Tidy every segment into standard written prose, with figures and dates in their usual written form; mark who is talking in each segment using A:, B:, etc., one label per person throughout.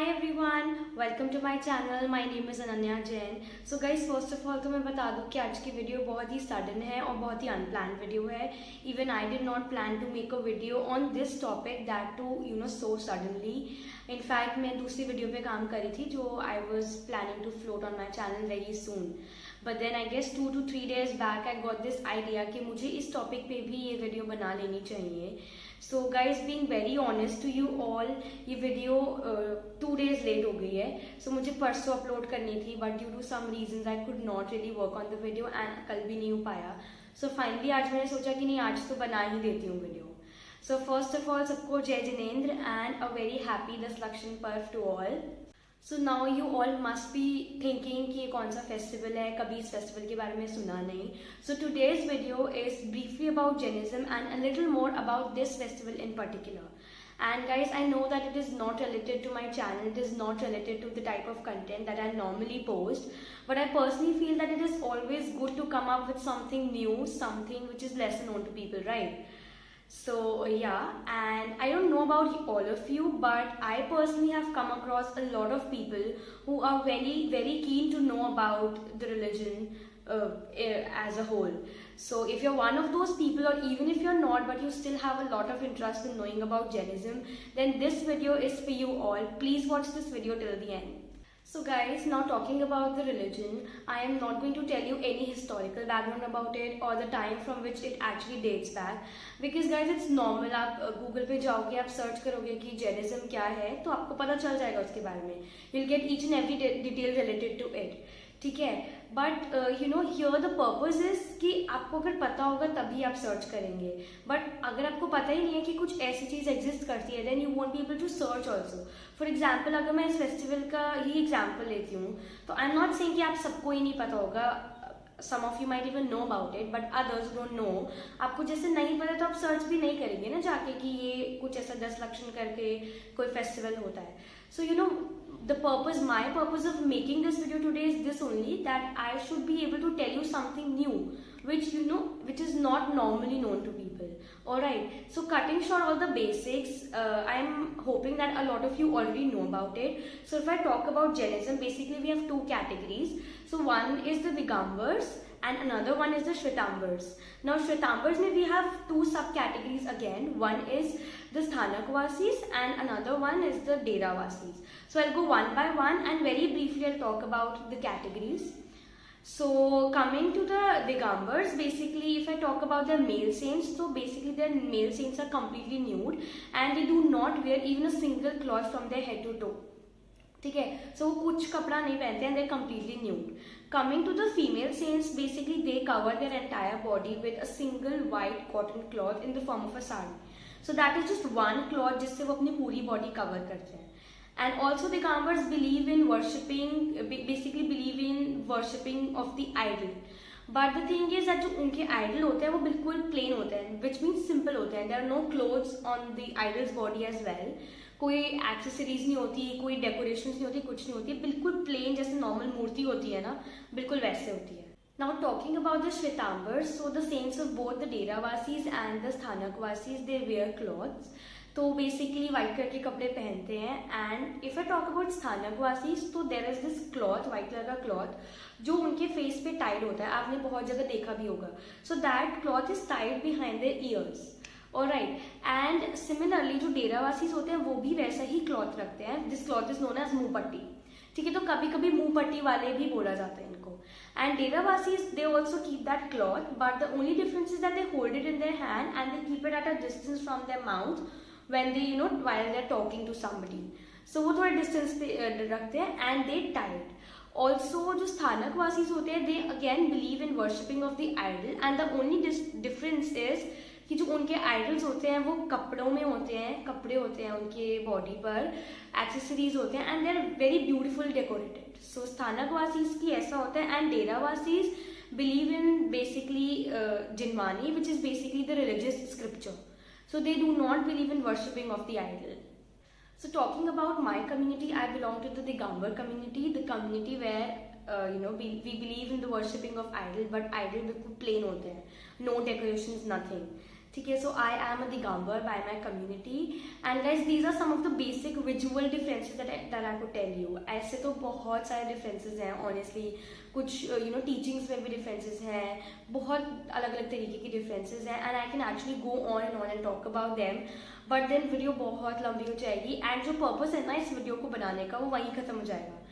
A: Everyone, welcome to my channel. My name is Ananya Jain. So guys, first of all तो मैं बता दूं कि आज की वीडियो बहुत ही सडन है और बहुत ही अनप्लान वीडियो है। Even I did not plan to make a video on this topic, that too so suddenly. In fact मैं दूसरी वीडियो पे काम करी थी जो I was planning to float on my channel very soon, but then I guess 2 to 3 days back I got this idea कि मुझे इस टॉपिक पे भी ये वीडियो बना लेनी चाहिए। So guys, being very honest to you all, ये वीडियो 2 days लेट हो गई है। सो मुझे परसों अपलोड करनी थी, but due to some reasons I could not really work on the video and कल भी नहीं हो पाया। सो फाइनली आज मैंने सोचा कि नहीं, आज तो बना ही देती हूँ video. So first of all, सबको Jai Jinendra and a very happy Das Lakshan Parv to all. So now you all must be thinking कि ये कौन सा फेस्टिवल है, कभी इस फेस्टिवल के बारे में सुना नहीं। So today's video is briefly about Jainism and a little more about this festival in particular. And guys, I know that it is not related to my channel, it is not related to the type of content that I normally post, but I personally feel that it is always good to come up with something new, something which is less known to people, right? So yeah, and I don't know about all of you, but I personally have come across a lot of people who are very keen to know about the religion as a whole. So if you're one of those people, or even if you're not but you still have a lot of interest in knowing about Jainism, then this video is for you all. Please watch this video till the end. So guys, now talking about the religion, I am not going to tell you any historical background about it or the time from which it actually dates back, because guys it's normal. आप Google पे जाओगे, आप search करोगे कि Jainism क्या है, तो आपको पता चल जाएगा उसके बारे में. You'll get each and every detail related to it. ठीक है, but you know here the purpose is कि आपको अगर पता होगा तभी आप सर्च करेंगे, बट अगर आपको पता ही नहीं है कि कुछ ऐसी चीज एग्जिस्ट करती है, then you won't be able to search also. For example, अगर मैं इस फेस्टिवल का ही एग्जाम्पल लेती हूँ, तो आई एम नॉट सेइंग कि आप सबको ही नहीं पता होगा. Some of you might even know about it, but others don't know. आपको जैसे नहीं पता तो आप सर्च भी नहीं करेंगे ना जाके कि ये कुछ ऐसा 10 लक्षण करके कोई फेस्टिवल होता है. So you know, my purpose of making this video today is this only, that I should be able to tell you something new, which is not normally known to people. Alright, so cutting short all the basics, I am hoping that a lot of you already know about it. So if I talk about Jainism, basically we have two categories. So one is the Digambars and another one is the Shvetambars. Now Shvetambars mein we have two subcategories again. One is the Sthanakvasis and another one is the Deravasis. So I'll go one by one and very briefly I'll talk about the categories. So coming to the Digambars, basically if I talk about their male saints, so basically their male saints are completely nude and they do not wear even a single cloth from their head to toe. ठीक है, सो वो कुछ कपड़ा नहीं पहनते हैं, they're completely nude. Coming to the female saints, basically they cover their entire body with a single white cotton cloth in the form of a sari. So that is just one cloth जिससे वो अपनी पूरी body cover करते हैं. And also the Digambars believe in worshipping of the idol. But the thing is that जो उनके idol होते हैं वो बिल्कुल plain होते हैं, which means simple होते हैं. There are no clothes on the idol's body as well. कोई एक्सेसरीज नहीं होती, कोई डेकोरेशन नहीं होती, कुछ नहीं होती, बिल्कुल प्लेन जैसे नॉर्मल मूर्ति होती है ना, बिल्कुल वैसे होती है. Now talking about the Shvetambars, so the saints of both the Derawasis and the Sthanakvasis, they wear clothes. तो बेसिकली व्हाइट कलर के कपड़े पहनते हैं. And if I talk about Sthanakvasis, तो there is this cloth, white colour का क्लॉथ जो उनके फेस पे टाइड होता है. आपने बहुत जगह देखा भी होगा. So that cloth is tied behind there years. Alright, and similarly जो डेरावासीज होते हैं वो भी वैसा ही क्लॉथ रखते हैं. This cloth is known as munh patti. ठीक है, तो कभी कभी मुंह पट्टी वाले भी बोला जाता है इनको. And Derawasis, they also keep that cloth, but the only difference is that they hold it in their hand and they keep it at a distance from their mouth when they while they are talking to somebody. So वो थोड़ा distance पे रखते हैं and they Tide. Also जो स्थानकवासीज होते हैं, they again believe in worshipping of the idol, and the only difference is कि जो उनके आइडल्स होते हैं वो कपड़ों में होते हैं, कपड़े होते हैं उनके बॉडी पर, एक्सेसरीज होते हैं, and they are very beautiful decorated. So Sthanakvasis की ऐसा होता है. And Derawasis believe in basically Jinvani, which is basically the religious scripture. So they do not believe in worshipping of the idol. So talking about my community, I belong to the Digambar community, the community where we believe in the worshipping of idol, but idol बिल्कुल plain होते हैं, no decorations, nothing. ठीक है. So I am a Digambar by my community and guys these are some of the basic visual differences that I could tell you. ऐसे तो बहुत सारे differences हैं ऑनेस्टली. कुछ टीचिंग्स में भी डिफरेंसेस हैं, बहुत अलग अलग तरीके की डिफरेंसेस हैं and I can actually go on and talk about them, but then video बहुत लंबी हो जाएगी एंड जो पर्पस है ना इस वीडियो को बनाने का वो वहीं खत्म हो जाएगा.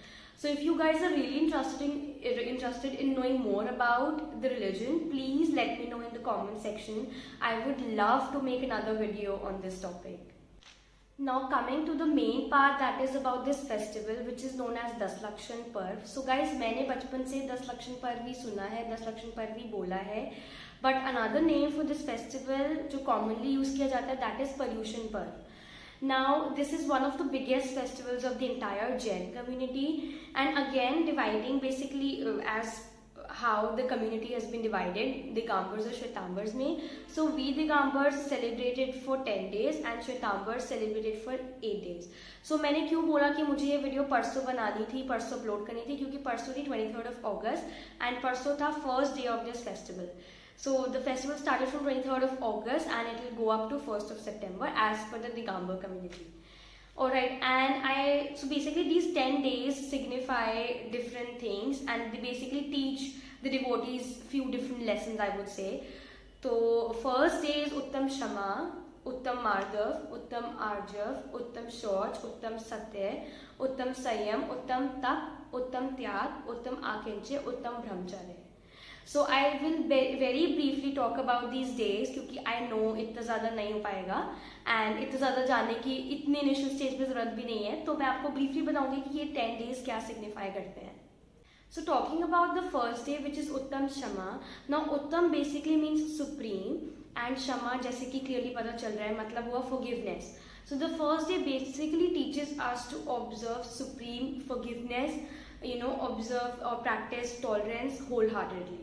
A: So if you guys are really interested in knowing more about the religion, please let me know in the comment section. I would love to make another video on this topic. Now coming to the main part, that is about this festival which is known as Daslakshan Parv. So guys, मैंने बचपन से Daslakshan Parv ही सुना है, Daslakshan Parv ही बोला है, but another name for this festival जो commonly use किया जाता है that is Paryushan Parv. Now this is one of the biggest festivals of the entire Jain community, and again dividing basically as how the community has been divided, Digambars और Shwetambars में. So we Digambars celebrated for 10 days and Shwetambars celebrated for 8 days. So मैंने क्यों बोला कि मुझे ये video परसों बनानी थी, परसों अपलोड करनी थी, क्योंकि परसों थी 23rd of August and परसों था first day of this festival. So the festival started from 23rd of August and it will go up to 1st of September as per the Digambar community. Alright, and so basically these 10 days signify different things and they basically teach the devotees few different lessons, I would say. So first day is Uttam Shama, Uttam Mardav, Uttam Arjav, Uttam Shauch, Uttam Satya, Uttam Sanyam, Uttam Tap, Uttam Tyag, Uttam Akinche, Uttam Brahmacharya. So I will very briefly talk about these days क्योंकि I know इतना ज़्यादा नहीं हो पाएगा and इतना ज़्यादा जानने की इतनी इनिशियल स्टेज पे ज़रूरत भी नहीं है, तो मैं आपको ब्रीफली बताऊंगी कि ये 10 days क्या सिग्निफाई करते हैं. So talking about the first day which is Uttam Shama. Now Uttam basically means supreme and Shama जैसे कि clearly पता चल रहा है मतलब हुआ forgiveness. So the first day basically teaches us to observe supreme forgiveness, observe or practice tolerance wholeheartedly.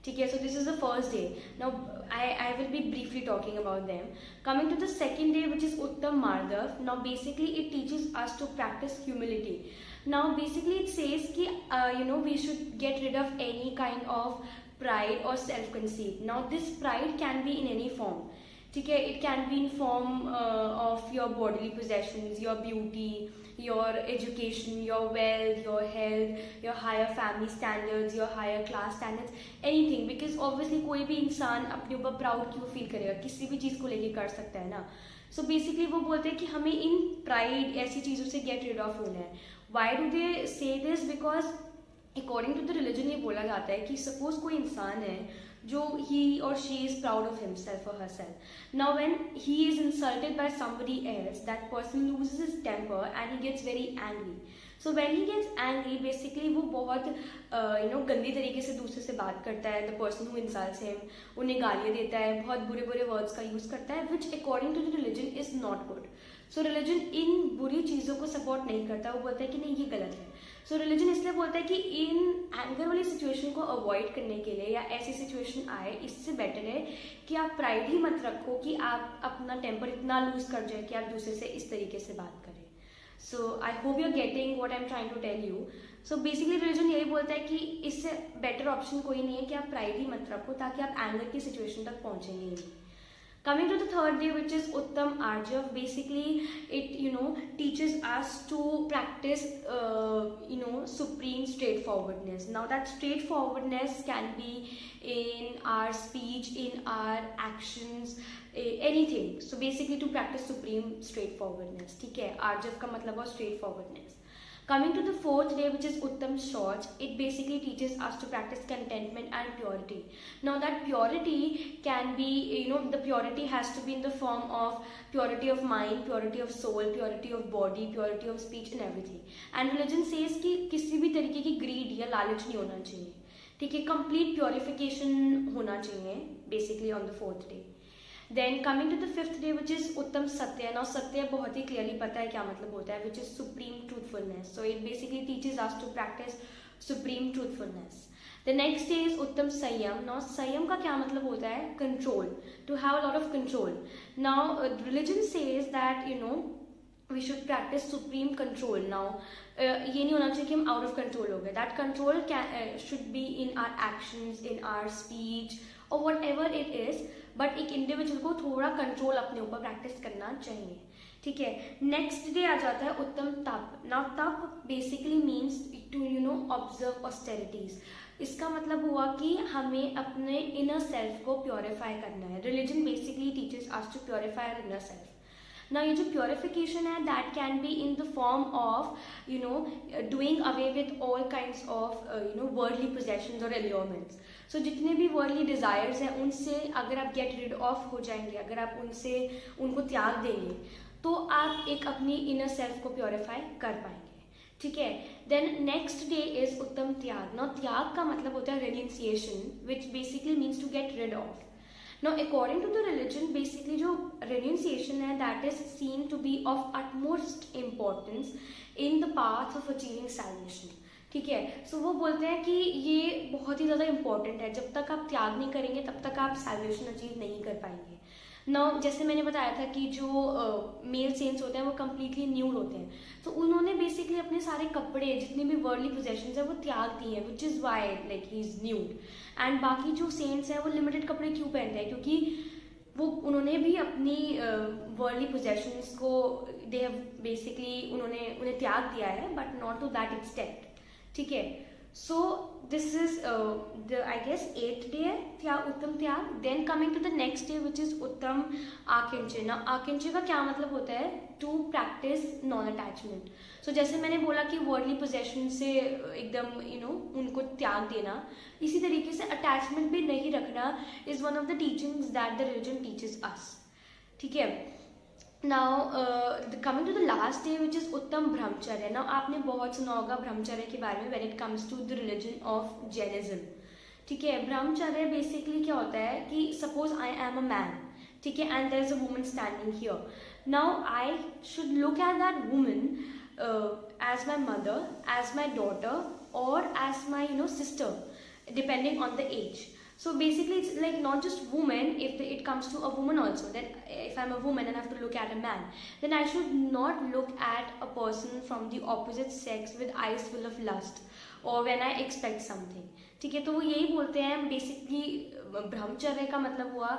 A: ठीक है, so this is the first day. Now I will be briefly talking about them. Coming to the second day which is Uttam Mardav. Now basically it teaches us to practice humility. Now basically it says कि we should get rid of any kind of pride or self-conceit. Now this pride can be in any form. ठीक है, it can be in form of your bodily possessions, your beauty, your education, your wealth, your health, your higher family standards, your higher class standards, anything. Because obviously कोई भी इंसान अपने ऊपर proud क्यों feel करेगा, किसी भी चीज़ को लेके कर सकता है ना. सो बेसिकली वो बोलते हैं कि हमें इन प्राइड ऐसी चीज़ों से गेट रिड ऑफ होना है. Y do they say this? Because according to the religion ये बोला जाता है कि सपोज कोई इंसान है जो he or she is proud of himself or herself. Now when he is insulted by somebody else, that person loses his temper and he gets very angry. So when he gets angry, basically वो बहुत गंदी तरीके से दूसरे से बात करता है. The person who insults him, उन्हें गालियाँ देता है, बहुत बुरे बुरे वर्ड्स का यूज़ करता है, which according to the religion is not good. So religion इन बुरी चीज़ों को सपोर्ट नहीं करता, वो बोलता है कि नहीं ये गलत है. सो रिलीजन इसलिए बोलता है कि इन एंगर वाली सिचुएशन को अवॉइड करने के लिए या ऐसी सिचुएशन आए, इससे बेटर है कि आप प्राइड ही मत रखो कि आप अपना टेम्पर इतना लूज कर जाए कि आप दूसरे से इस तरीके से बात करें. So I hope you are getting what I am trying to tell you. So basically religion यही बोलता है कि इससे बेटर ऑप्शन कोई नहीं है कि आप प्राइड ही मत रखो ताकि आप एंगर की सिचुएशन तक पहुंचेंगे ही नहीं. Coming to the third day which is Uttam Arjav, basically it teaches us to practice supreme straightforwardness. Now that straightforwardness can be in our speech, in our actions, anything. So basically to practice supreme straightforwardness. ठीक है, Arjav का मतलब है straightforwardness. Coming to the fourth day which is Uttam Shauch, it basically teaches us to practice contentment and purity. Now that purity can be, the purity has to be in the form of purity of mind, purity of soul, purity of body, purity of speech and everything. And religion says कि किसी भी तरीके की greed या लालच नहीं होना चाहिए. ठीक है, complete purification होना चाहिए basically on the fourth day. Then coming to the fifth day which is Uttam Satya. Now Satya बहुत ही clearly पता है क्या मतलब होता है, which is supreme truthfulness. So it basically teaches us to practice supreme truthfulness. The next day is Uttam Sanyam. Now Sanyam का क्या मतलब होता है? Control. To have a lot of control. Now religion says that we should practice supreme control. Now ये नहीं होना चाहिए कि हम out of control हो गए. That control should be in our actions, in our speech, और what ever it is, but एक इंडिविजुअल को थोड़ा कंट्रोल अपने ऊपर प्रैक्टिस करना चाहिए, ठीक है। नेक्स्ट डे आ जाता है उत्तम Tap. Now tap basically means to observe austerities. इसका मतलब हुआ कि हमें अपने इनर सेल्फ को प्योरीफाई करना है। Religion basically teachers us to purify our inner self. ना ये जो प्योरिफिकेशन है that can be in the form of doing away with all kinds of worldly possessions और एलियोमेंट्स। सो जितने भी वर्ल्डली डिजायर्स हैं उनसे अगर आप गेट रिड ऑफ हो जाएंगे, अगर आप उनको त्याग देंगे, तो आप एक अपनी इनर सेल्फ को प्योरीफाई कर पाएंगे, ठीक है। देन नेक्स्ट डे इज उत्तम त्याग। नाउ त्याग का मतलब होता है renunciation, which basically means to get rid of. Now, according to the religion, basically जो renunciation है that is seen to be of utmost importance in the path of achieving salvation, ठीक है। सो वो बोलते हैं कि ये बहुत ही ज़्यादा इंपॉर्टेंट है, जब तक आप त्याग नहीं करेंगे तब तक आप सैल्वेशन अचीव नहीं कर पाएंगे। नाउ जैसे मैंने बताया था कि जो मेल सेंट्स होते हैं वो कम्प्लीटली न्यूड होते हैं, तो उन्होंने बेसिकली अपने सारे कपड़े जितने भी वर्ल्डली पोजेशंस है वो त्याग दिए हैं, which is why like he is nude. And बाकी जो सेंट्स हैं वो लिमिटेड कपड़े क्यों पहनते हैं, क्योंकि वो उन्होंने भी अपनी वर्ल्डली पोजेशंस को दे हैव बेसिकली उन्हें त्याग दिया है, but not to that extent, ठीक है। So this is the I guess 8th day है Uttam Tyag. Then coming to the next day which is Uttam Akinchay. ना आकिंचय का क्या मतलब होता है, to practise non attachment. So जैसे मैंने बोला कि वर्ल्डली पोजेशन से एकदम उनको त्याग देना, इसी तरीके से अटैचमेंट भी नहीं रखना is one of the teachings that the religion teaches us, ठीक है। Now coming to the last day which is Uttam Brahmacharya. Now आपने बहुत सुना होगा ब्रह्मचर्य के बारे में when it comes to the religion of Jainism, ठीक है। ब्रह्मचर्य बेसिकली क्या होता है कि suppose I am a man, ठीक है, and there is a woman standing here. Now I should look at that woman as my mother, as my daughter और as my sister, depending on the age. So basically it's like not just woman, if it comes to a woman also, then if I'm a woman and I have to look at a man, then I should not look at a person from the opposite sex with eyes full of lust or when I expect something, ठीक है। तो वो यही बोलते हैं basically ब्रह्मचर्य का मतलब हुआ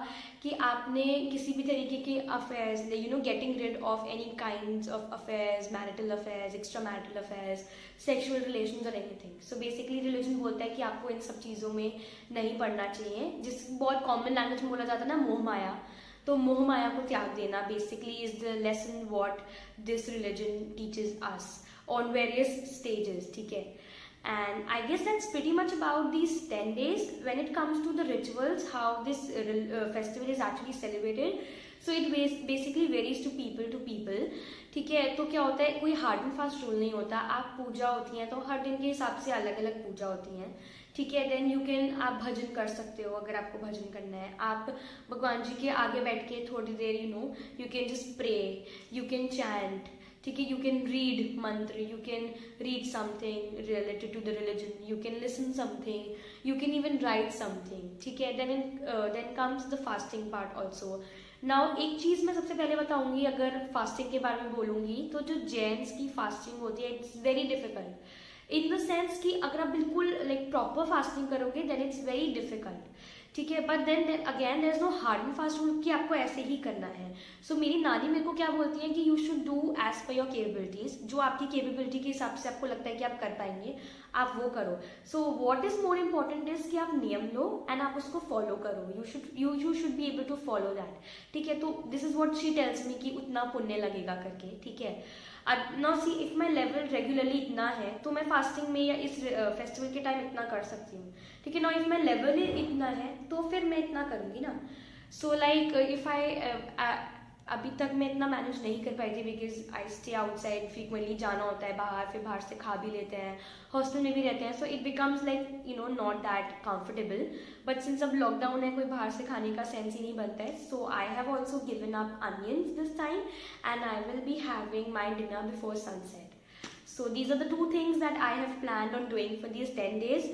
A: कि आपने किसी भी तरीके के affairs getting rid of any kinds of affairs, marital affairs, extra marital affairs, sexual relations और एनीथिंग। सो बेसिकली रिलीजन बोलता है कि आपको इन सब चीज़ों में नहीं पढ़ना चाहिए, जिस बहुत कॉमन लैंग्वेज में बोला जाता है ना मोह माया, तो मोह माया को त्याग देना basically is the lesson what this religion teaches us on various stages, ठीक है। And I guess that's pretty much about these 10 days. When it comes to the rituals, how this festival is actually celebrated, so it basically varies to people, ठीक है। तो क्या होता है, कोई hard and fast rule नहीं होता। आप पूजा होती हैं तो हर दिन के हिसाब से अलग अलग पूजा होती हैं, ठीक है। देन यू कैन आप भजन कर सकते हो, अगर आपको भजन करना है आप भगवान जी के आगे बैठ के थोड़ी देर you can just pray, you can chant, ठीक है। You can read mantra, you can read something related to the religion, you can listen something, you can even write something, ठीक है। Then comes the fasting part also. Now एक चीज़ मैं सबसे पहले बताऊंगी, अगर फास्टिंग के बारे में बोलूंगी तो जो जैन्स की फास्टिंग होती है it's very difficult in the sense कि अगर आप बिल्कुल लाइक प्रॉपर फास्टिंग करोगे देन इट्स वेरी डिफिकल्ट, ठीक है। But then again there is no hard and fast rule कि आपको ऐसे ही करना है। सो मेरी नानी मेरे को क्या बोलती है कि you should do as per your capabilities, जो आपकी केपेबिलिटी के हिसाब से आपको लगता है कि आप कर पाएंगे आप वो करो। So what is more important is कि आप नियम लो एंड आप उसको फॉलो करो, you should be able to follow that, ठीक है। तो this is what she tells me कि उतना पुण्य लगेगा करके, ठीक है। Now see if my level regularly इतना है तो मैं फास्टिंग में या इस फेस्टिवल के टाइम इतना कर सकती हूँ, ठीक है। नाउ इफ माई लेवल इतना है तो फिर मैं इतना करूँगी ना। सो लाइक इफ आई अभी तक मैं इतना मैनेज नहीं कर पाई थी because I stay outside, frequently जाना होता है बाहर, फिर बाहर से खा भी लेते हैं, हॉस्टल में भी रहते हैं, so it becomes like not that comfortable. But since अब लॉकडाउन है कोई बाहर से खाने का सेंस ही नहीं बनता है, so I have also given up onions this time and I will be having my dinner before sunset. So these are the 2 things that I have planned on doing for these 10 days.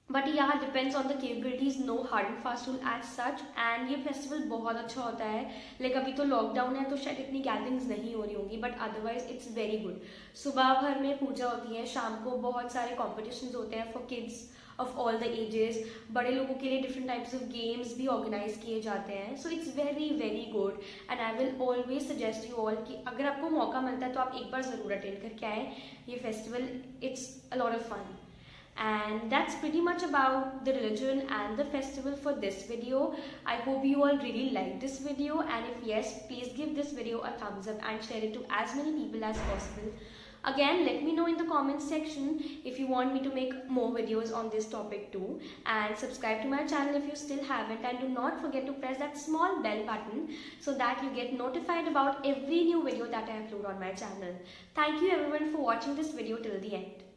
A: But यहाँ depends on the capabilities, no hard and fast rule as such. And ये festival बहुत अच्छा होता है। Like अभी तो lockdown है तो शायद इतनी गैदरिंग्स नहीं हो रही होंगी, but otherwise it's very good. सुबह भर में पूजा होती है, शाम को बहुत सारे कॉम्पिटिशन्स होते हैं for kids of all the ages. बड़े लोगों के लिए डिफरेंट टाइप्स ऑफ गेम्स भी ऑर्गेनाइज किए जाते हैं। So it's very very good and I will always suggest you all कि अगर आपको मौका मिलता है तो आप एक बार ज़रूर अटेंड करके आएँ ये festival. It's a lot of fun. And that's pretty much about the religion and the festival for this video. I hope you all really liked this video, and if yes, please give this video a thumbs up and share it to as many people as possible. Again, let me know in the comments section if you want me to make more videos on this topic too, and subscribe to my channel if you still haven't, and do not forget to press that small bell button so that you get notified about every new video that I upload on my channel. Thank you everyone for watching this video till the end.